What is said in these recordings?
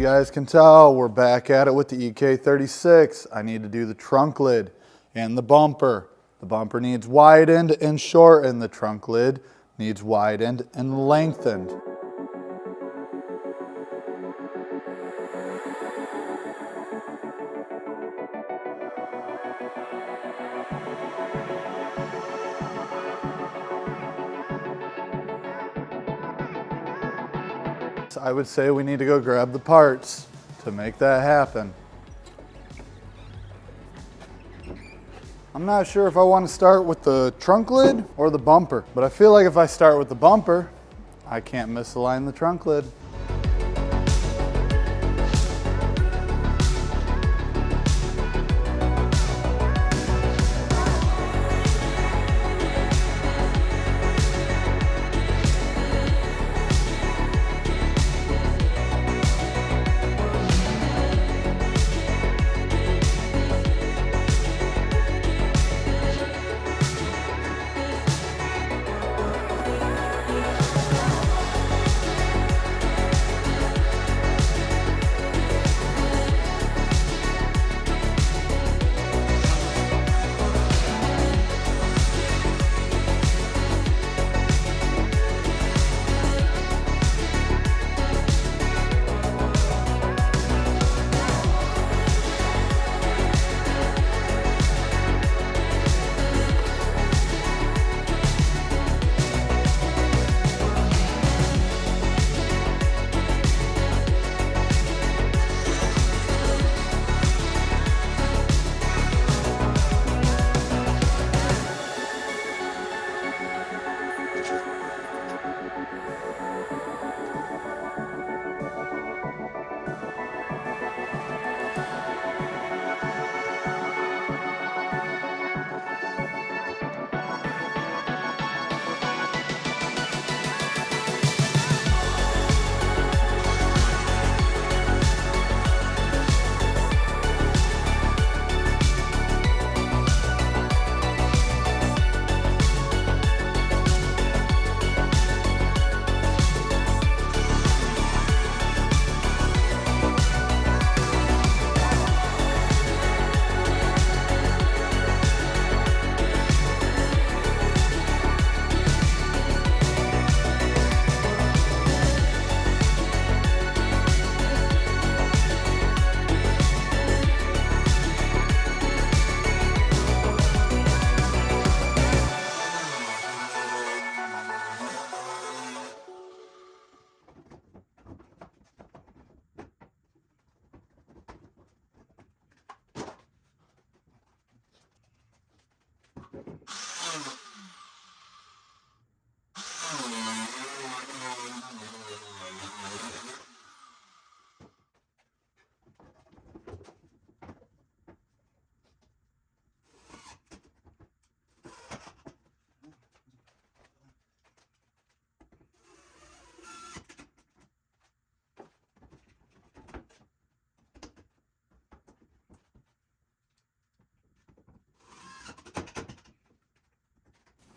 you guys can tell, we're back at it with the EK36. I need to do the trunk lid and the bumper. The bumper needs widened and shortened. The trunk lid needs widened and lengthened. I would say we need to go grab the parts to make that happen. I'm not sure if I want to start with the trunk lid or the bumper, but I feel like if I start with the bumper, I can't misalign the trunk lid.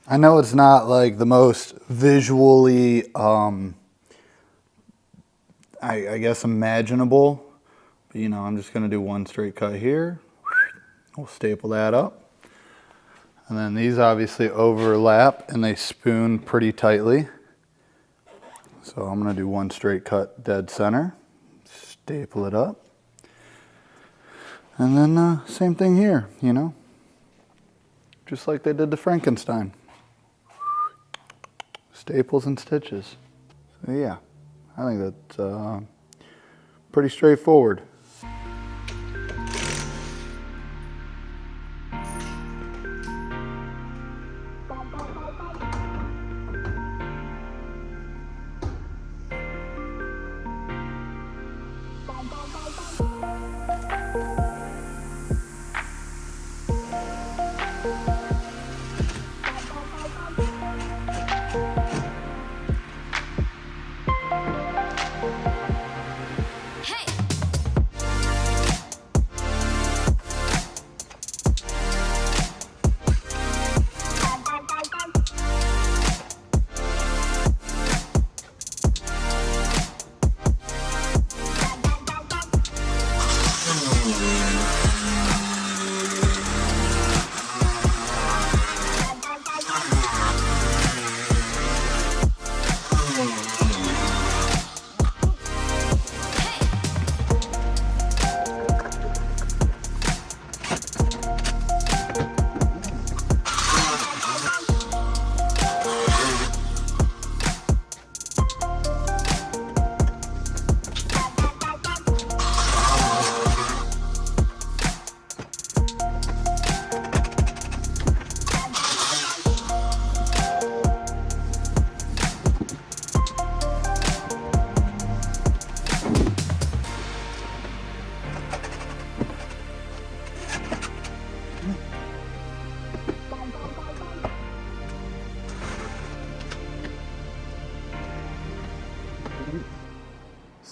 I know it's not like the most visually, I guess, imaginable, but you know, I'm just gonna do one straight cut here. We'll staple that up. And then these obviously overlap and they spoon pretty tightly. So I'm gonna do one straight cut dead center, staple it up. And then same thing here, you know, just like they did to Frankenstein. Staples and stitches. So yeah, I think that's pretty straightforward.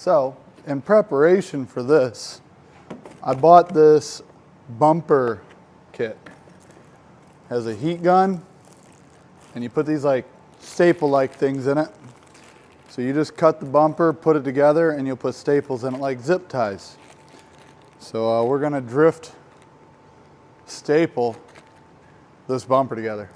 So, in preparation for this, I bought this bumper kit. It has a heat gun, and you put these like staple-like things in it. So you just cut the bumper, put it together, and you'll put staples in it like zip ties. So we're gonna drift staple this bumper together.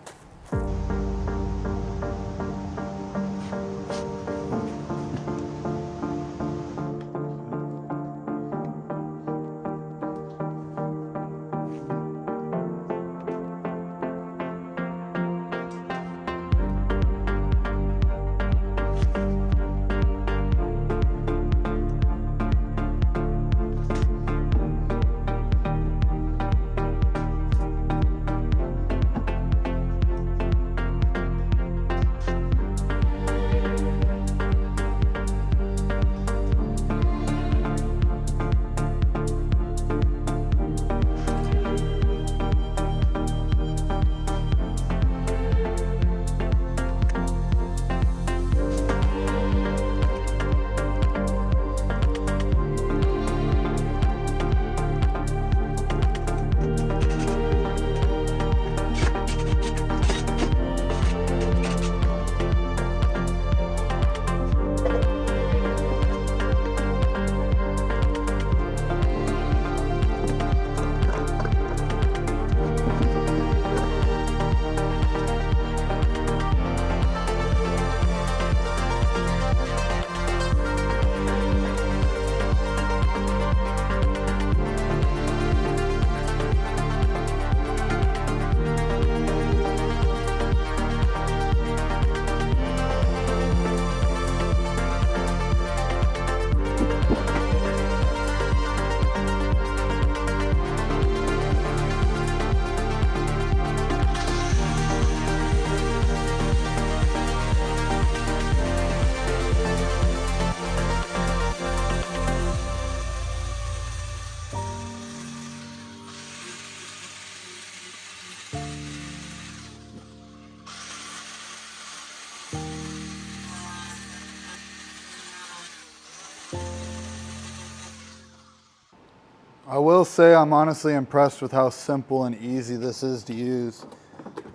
I will say I'm honestly impressed with how simple and easy this is to use.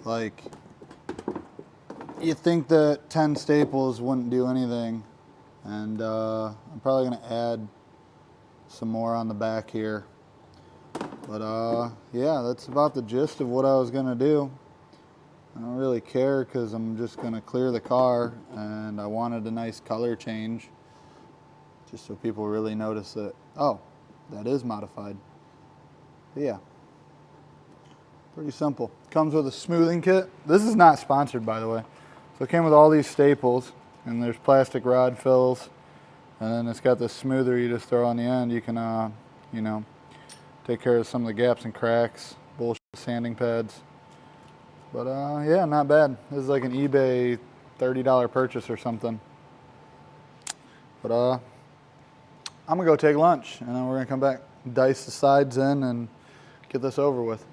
Like, you think that 10 staples wouldn't do anything, and I'm probably gonna add some more on the back here. But yeah, that's about the gist of what I was gonna do. I don't really care because I'm just gonna clear the car, and I wanted a nice color change just so people really notice that, oh, that is modified. But yeah, pretty simple. Comes with a smoothing kit. This is not sponsored, by the way. So it came with all these staples, and there's plastic rod fills, and then it's got this smoother you just throw on the end. You can, you know, take care of some of the gaps and cracks, bullshit sanding pads. But yeah, not bad. This is like an eBay $30 purchase or something. But I'm gonna go take lunch, and then we're gonna come back, dice the sides in, and get this over with.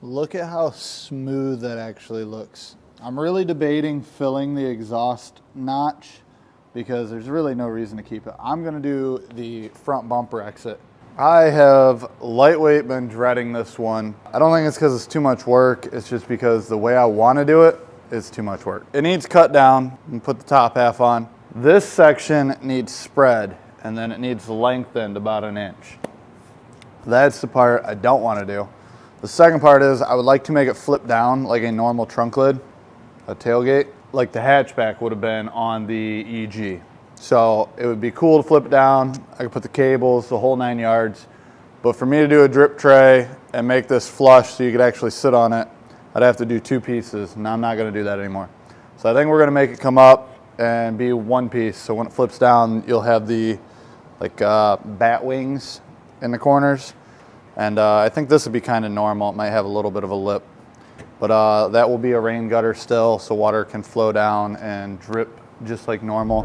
Look at how smooth that actually looks. I'm really debating filling the exhaust notch because there's really no reason to keep it. I'm gonna do the front bumper exit. I have lightweight been dreading this one. I don't think it's because it's too much work. It's just because the way I want to do it is too much work. It needs cut down and put the top half on. This section needs spread and then it needs lengthened about 1 inch. That's the part I don't want to do. The second part is I would like to make it flip down like a normal trunk lid, a tailgate, like the hatchback would have been on the EG. So it would be cool to flip it down. I could put the cables, the whole 9 yards. But for me to do a drip tray and make this flush so you could actually sit on it, I'd have to do 2 pieces, and I'm not gonna do that anymore. So I think we're gonna make it come up and be 1 piece. So when it flips down, you'll have the bat wings in the corners. And I think this would be kind of normal. It might have a little bit of a lip. But that will be a rain gutter still, so water can flow down and drip just like normal.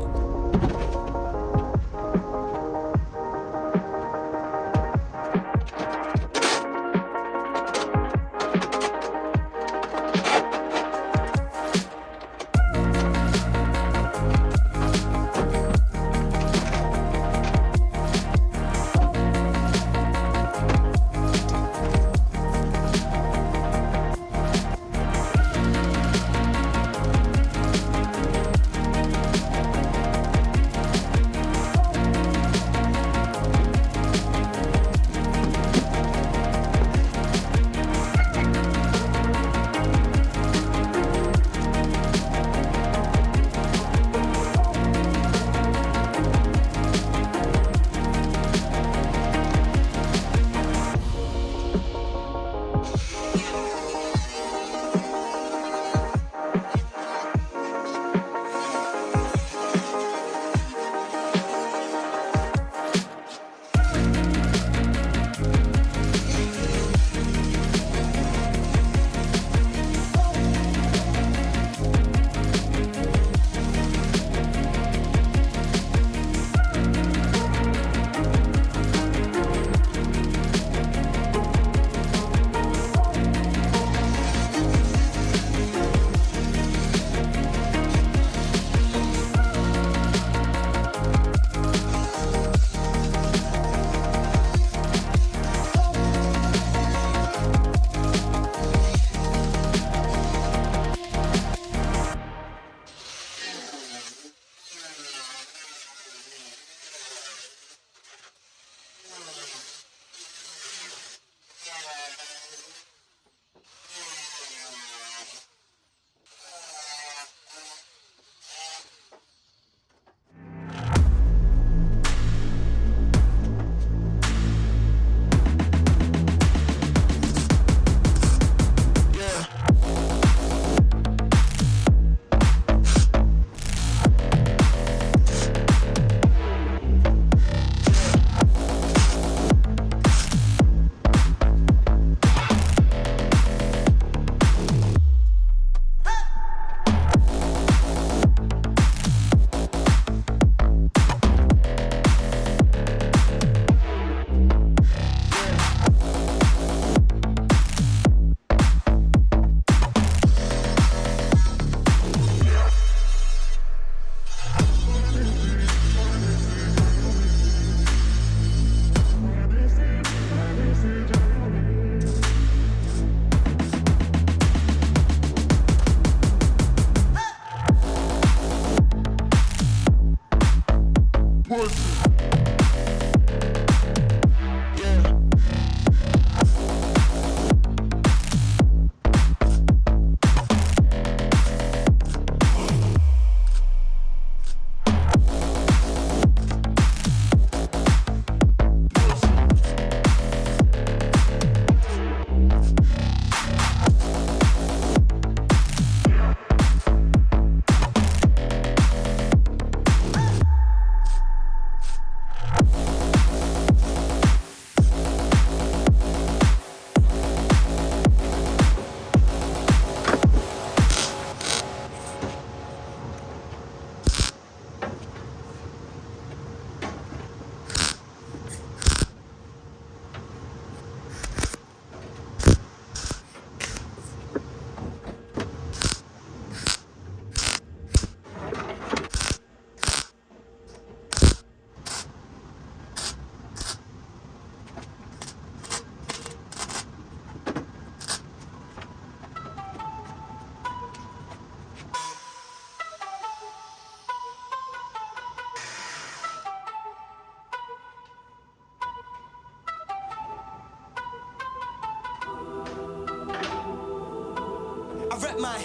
rep my,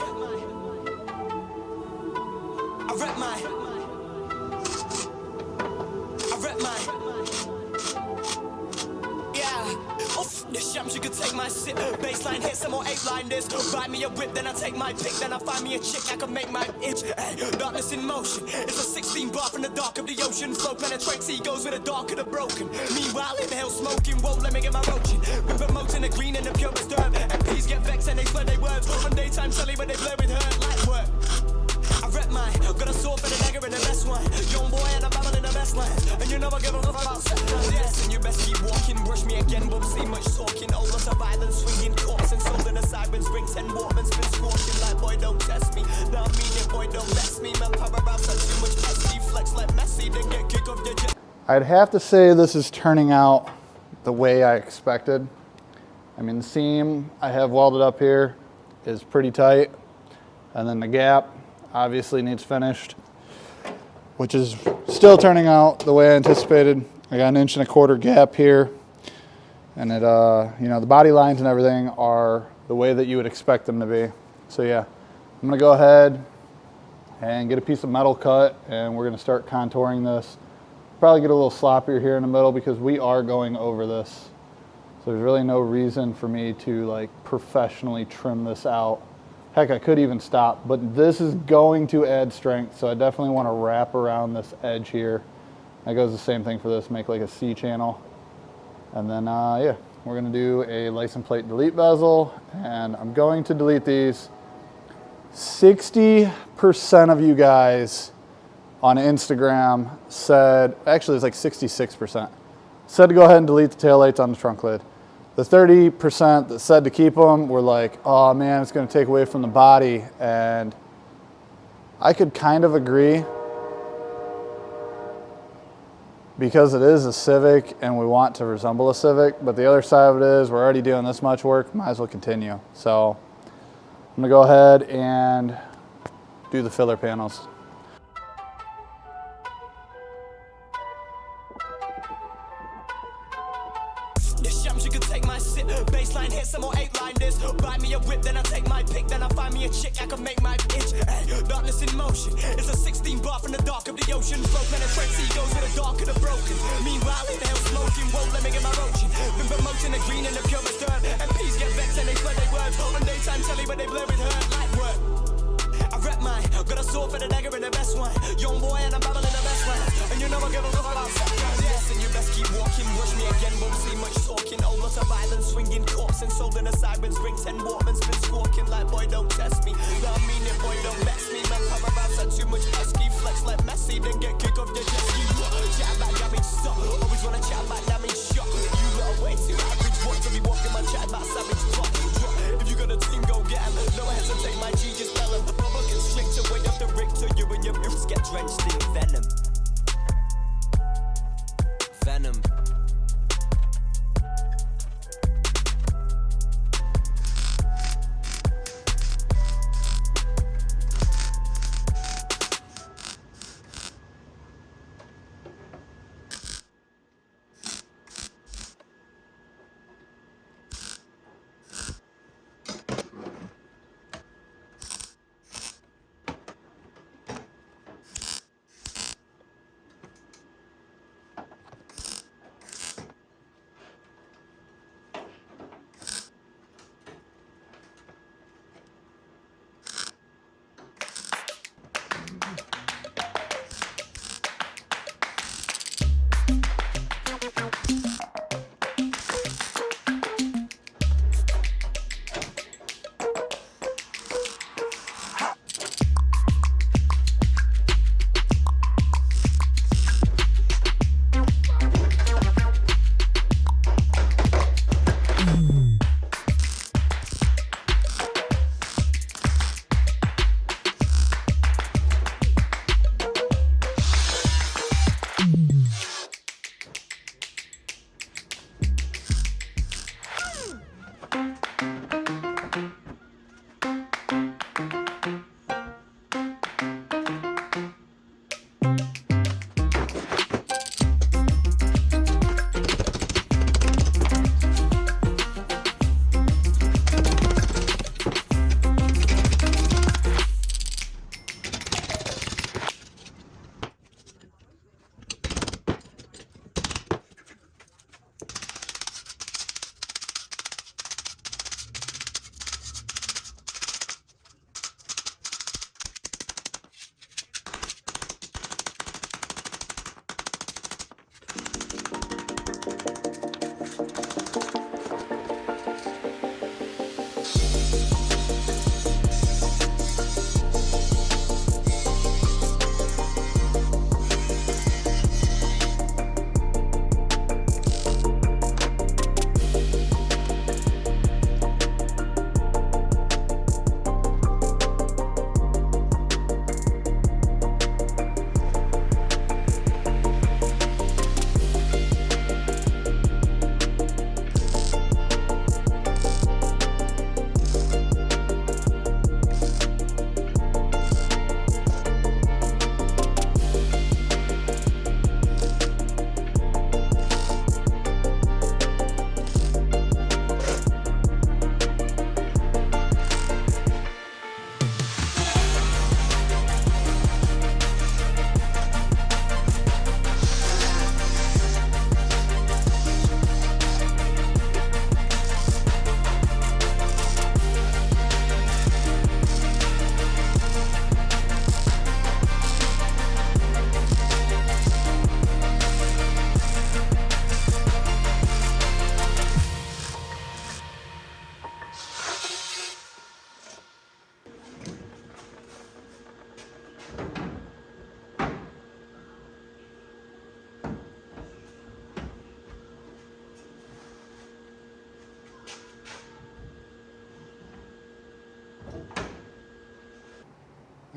I rep my, I rep my, yeah. Off the shams, you could take my sip. Baseline hit, some more 8-line this. Buy me a whip, then I take my pick. Then I find me a chick, I can make my itch. Ay, darkness in motion. It's a 16 bar from the dark of the ocean. Flow penetrates egos with the dark of the broken. Meanwhile, inhale smoking, won't let me get my roaching. Been promoting the green and the purest herb. MPs get vexed and they swear they words. On daytime telly when they blur with her light work. I rep mine, got a sword for the dagger and the best one. Young boy and I'm battling the best lines. And you know I give a fuck about sex. Yes, and you best keep walking. Brush me again, won't see much talking. Old lots of violence, swinging corpse and sold in the sirens. Bring 10 Walkmans, been squawking like boy don't test me. Now I mean it, boy don't mess me. Man, power out too much SD flex like Messi. Then get kick off your jet. I'd have to say this is turning out the way I expected. I mean, the seam I have welded up here is pretty tight. And then the gap obviously needs finished, which is still turning out the way I anticipated. I got 1.25 inch gap here, and it, you know, the body lines and everything are the way that you would expect them to be. So yeah, I'm gonna go ahead and get a piece of metal cut, and we're gonna start contouring this. Probably get a little sloppier here in the middle because we are going over this. So there's really no reason for me to like professionally trim this out. Heck, I could even stop, but this is going to add strength, so I definitely want to wrap around this edge here. That goes the same thing for this, make like a C channel. And then, yeah, we're gonna do a license plate delete bezel, and I'm going to delete these. 60% of you guys on Instagram said, actually it's like 66%, said to go ahead and delete the taillights on the trunk lid. The 30% that said to keep them were like, oh man, it's gonna take away from the body. And I could kind of agree, because it is a Civic and we want to resemble a Civic, but the other side of it is we're already doing this much work, might as well continue. So I'm gonna go ahead and do the filler panels. Baseline hit, some more 8-line this. Buy me a whip, then I take my pick. Then I find me a chick, I can make my itch. Ay, darkness in motion. It's a 16 bar from the dark of the ocean. Flow penetrates egos with the dark of the broken. Meanwhile, inhale smoking, won't let me get my roaching. Been promoting the green and the purest herb. MPs get vexed and they swear they words. On daytime telly when they blur with her light work. I rep mine, got a sword for the dagger and the best one. Young boy and I'm battling the best lines. And you know I give a fuck about sex. Yes, and you best keep walking. Brush me again, won't see much talking. Old lots of violence, swinging corpse and sold in the sirens. Bring 10 Walkmans, been squawking like boy don't test me. Now I mean it, boy don't mess me. Man, power out too much SD flex like Messi. Then get kick off your jet ski. Chat about damage stop. Always wanna chat about damage shot. You lot are way too average. Want to be walking my chat about savage plot. If you got a team, go get 'em. No hesitate, my G just spell 'em. Rubber can slick to way up the rig till you and your roots get drenched in venom. Venom.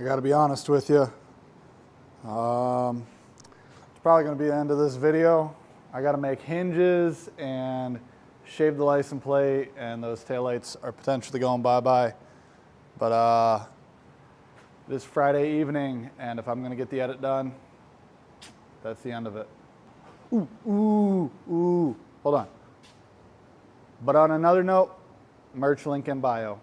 I gotta be honest with you. It's probably gonna be the end of this video. I gotta make hinges and shave the license plate, and those taillights are potentially going bye-bye. But it is Friday evening, and if I'm gonna get the edit done, that's the end of it. Ooh, hold on. But on another note, merch link in bio.